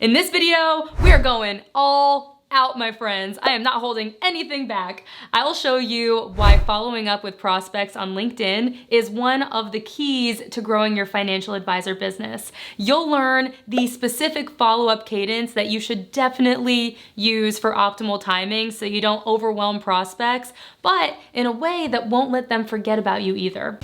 In this video, we are going all out, my friends. I am not holding anything back. I will show you why following up with prospects on LinkedIn is one of the keys to growing your financial advisor business. You'll learn the specific follow-up cadence that you should definitely use for optimal timing so you don't overwhelm prospects, but in a way that won't let them forget about you either.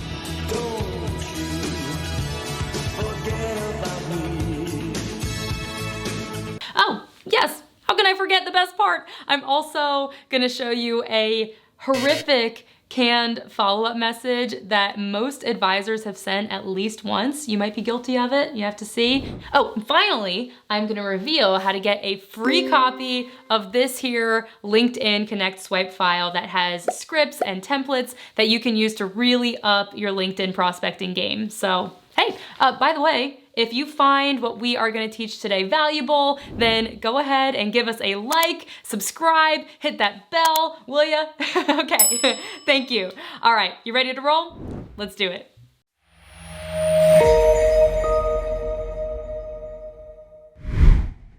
Oh, yes. How can I forget the best part? I'm also gonna show you a horrific canned follow-up message that most advisors have sent at least once. You might be guilty of it, you have to see. Oh, and finally, I'm gonna reveal how to get a free copy of this here LinkedIn Connect Swipe file that has scripts and templates that you can use to really up your LinkedIn prospecting game. So, hey, by the way, if you find what we are gonna teach today valuable, then go ahead and give us a like, subscribe, hit that bell, will ya? Okay, thank you. All right, you ready to roll? Let's do it.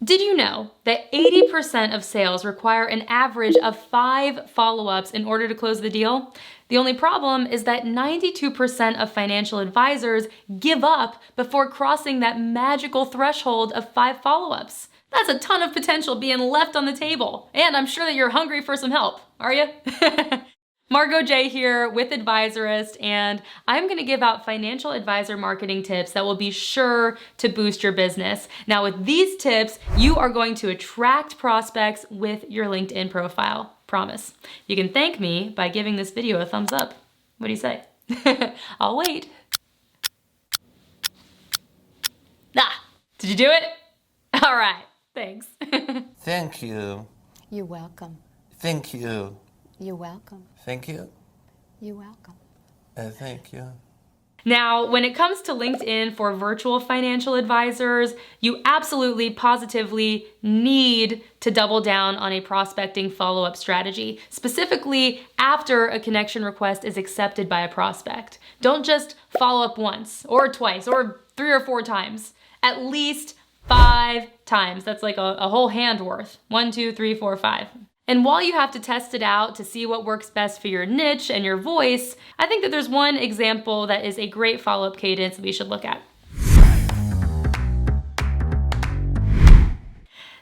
Did you know that 80% of sales require an average of 5 follow-ups in order to close the deal? The only problem is that 92% of financial advisors give up before crossing that magical threshold of 5 follow-ups. That's a ton of potential being left on the table. And I'm sure that you're hungry for some help, are you? Margot J here with Advisorist, and I'm gonna give out financial advisor marketing tips that will be sure to boost your business. Now with these tips, you are going to attract prospects with your LinkedIn profile, promise. You can thank me by giving this video a thumbs up. What do you say? I'll wait. Ah, did you do it? All right, thanks. Thank you. You're welcome. Thank you. You're welcome. Thank you. You're welcome. Thank you. Now, when it comes to LinkedIn for virtual financial advisors, you absolutely, positively need to double down on a prospecting follow-up strategy, specifically after a connection request is accepted by a prospect. Don't just follow up once or twice or 3 or 4 times. At least 5 times. That's like a whole hand worth. 1, 2, 3, 4, 5. And while you have to test it out to see what works best for your niche and your voice, I think that there's one example that is a great follow-up cadence that we should look at.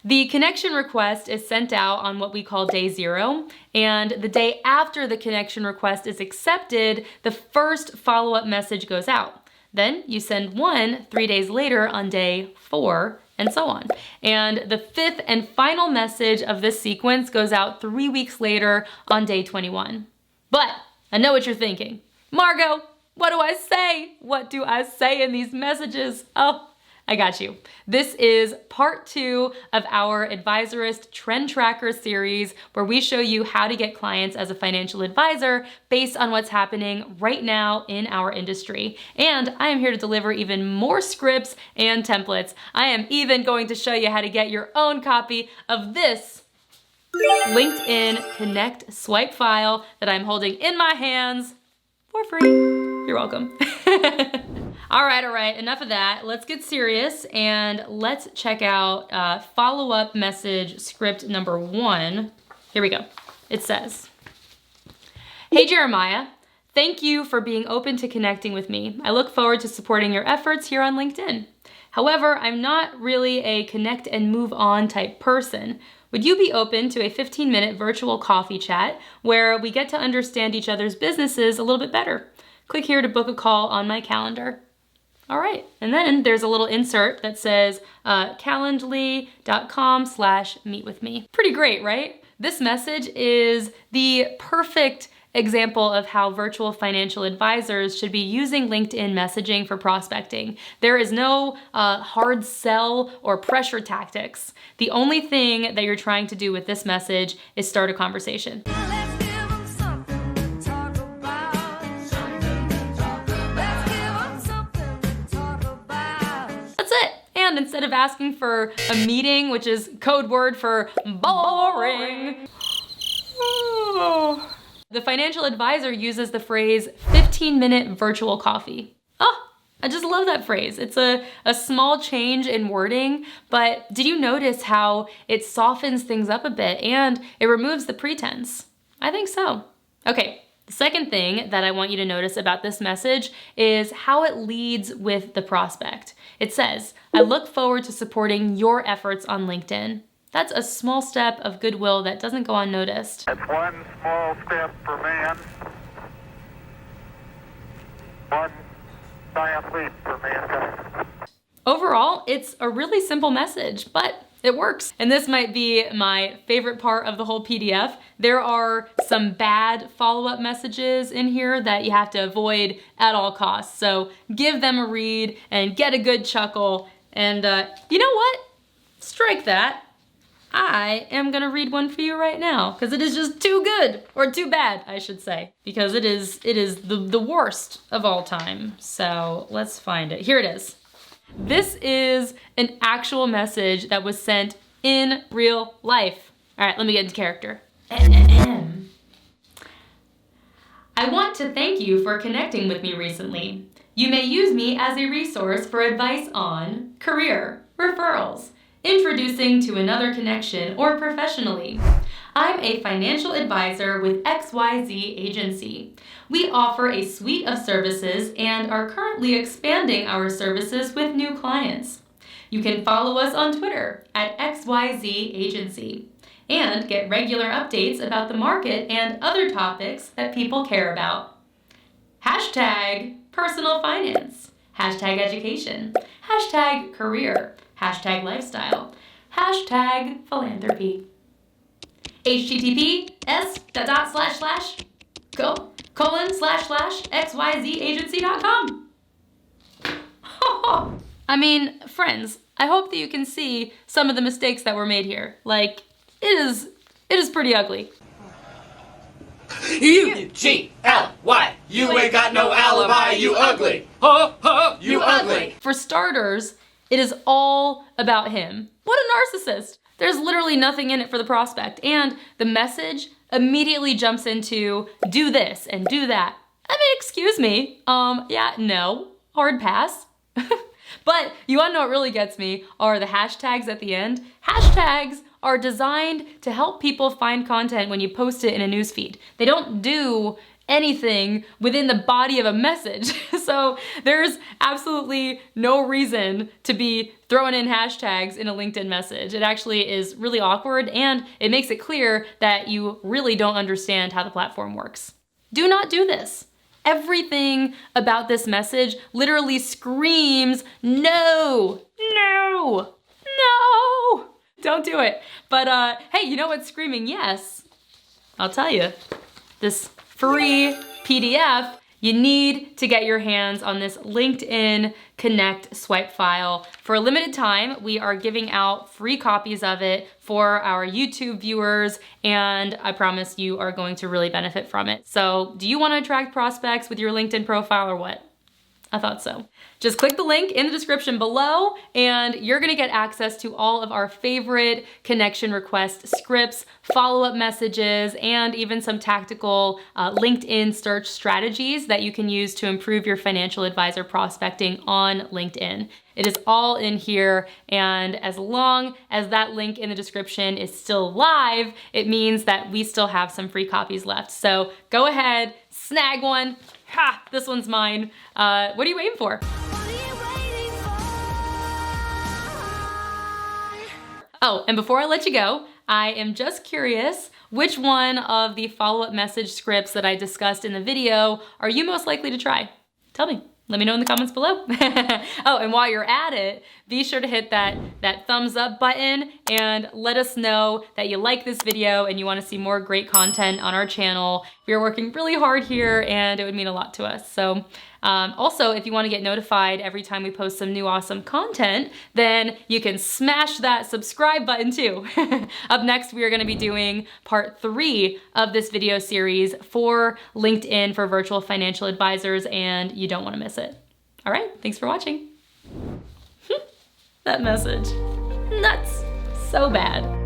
The connection request is sent out on what we call day 0, and the day after the connection request is accepted, the first follow-up message goes out. Then you send one 3 days later on day 4, and so on. And the 5th and final message of this sequence goes out 3 weeks later on day 21. But I know what you're thinking. Margot, what do I say? What do I say in these messages? Oh, I got you. This is part 2 of our Advisorist Trend Tracker series, where we show you how to get clients as a financial advisor based on what's happening right now in our industry. And I am here to deliver even more scripts and templates. I am even going to show you how to get your own copy of this LinkedIn Connect Swipe file that I'm holding in my hands for free. You're welcome. All right, enough of that. Let's get serious and let's check out follow-up message script number 1. Here we go. It says, "Hey Jeremiah, thank you for being open to connecting with me. I look forward to supporting your efforts here on LinkedIn. However, I'm not really a connect and move on type person. Would you be open to a 15-minute virtual coffee chat where we get to understand each other's businesses a little bit better? Click here to book a call on my calendar." All right, and then there's a little insert that says calendly.com/meetwithme. Pretty great, right? This message is the perfect example of how virtual financial advisors should be using LinkedIn messaging for prospecting. There is no hard sell or pressure tactics. The only thing that you're trying to do with this message is start a conversation. And instead of asking for a meeting, which is code word for boring, the financial advisor uses the phrase 15-minute virtual coffee. Oh, I just love that phrase. It's a small change in wording, but did you notice how it softens things up a bit and it removes the pretense? I think so. Okay, the second thing that I want you to notice about this message is how it leads with the prospect. It says, I look forward to supporting your efforts on LinkedIn. That's a small step of goodwill that doesn't go unnoticed. That's one small step for man, one giant leap for mankind. Overall, it's a really simple message, but it works. And this might be my favorite part of the whole PDF. There are some bad follow-up messages in here that you have to avoid at all costs. So give them a read and get a good chuckle. And you know what? Strike that. I am gonna read one for you right now because it is just too good, or too bad, I should say, because it is the worst of all time. So let's find it. Here it is. This is an actual message that was sent in real life. All right, let me get into character. I want to thank you for connecting with me recently. You may use me as a resource for advice on career, referrals, introducing to another connection, or professionally. I'm a financial advisor with XYZ Agency. We offer a suite of services and are currently expanding our services with new clients. You can follow us on Twitter at XYZ Agency and get regular updates about the market and other topics that people care about. Hashtag personal finance, hashtag education, hashtag career, hashtag lifestyle, hashtag philanthropy. https://:/xyzagency.com. I mean, friends, I hope that you can see some of the mistakes that were made here. Like, it is pretty ugly. U-G-L-Y, you ain't got no alibi, you ugly. Ho, ho, you ugly. For starters, it is all about him. What a narcissist. There's literally nothing in it for the prospect. And the message immediately jumps into do this and do that. I mean, excuse me. Yeah, no, hard pass. But you wanna know what really gets me are the hashtags at the end. Hashtags are designed to help people find content when you post it in a newsfeed. They don't do anything within the body of a message. So there's absolutely no reason to be throwing in hashtags in a LinkedIn message. It actually is really awkward and it makes it clear that you really don't understand how the platform works. Do not do this. Everything about this message literally screams, no, no, no. Don't do it. But hey, you know what's screaming yes? I'll tell you. This free PDF, you need to get your hands on this LinkedIn Connect swipe file. For a limited time, we are giving out free copies of it for our YouTube viewers, and I promise you are going to really benefit from it. So, do you want to attract prospects with your LinkedIn profile or what? I thought so. Just click the link in the description below and you're gonna get access to all of our favorite connection request scripts, follow-up messages, and even some tactical LinkedIn search strategies that you can use to improve your financial advisor prospecting on LinkedIn. It is all in here, and as long as that link in the description is still live, it means that we still have some free copies left. So go ahead, snag one. Ha, this one's mine. What are you waiting for? Oh, and before I let you go, I am just curious, which one of the follow-up message scripts that I discussed in the video are you most likely to try? Tell me. Let me know in the comments below. Oh, and while you're at it, be sure to hit that thumbs up button and let us know that you like this video and you want to see more great content on our channel. We are working really hard here and it would mean a lot to us. So also, if you want to get notified every time we post some new awesome content, then you can smash that subscribe button too. Up next, we are going to be doing part 3 of this video series for LinkedIn for virtual financial advisors, and you don't want to miss it. All right, thanks for watching. That message, nuts, so bad.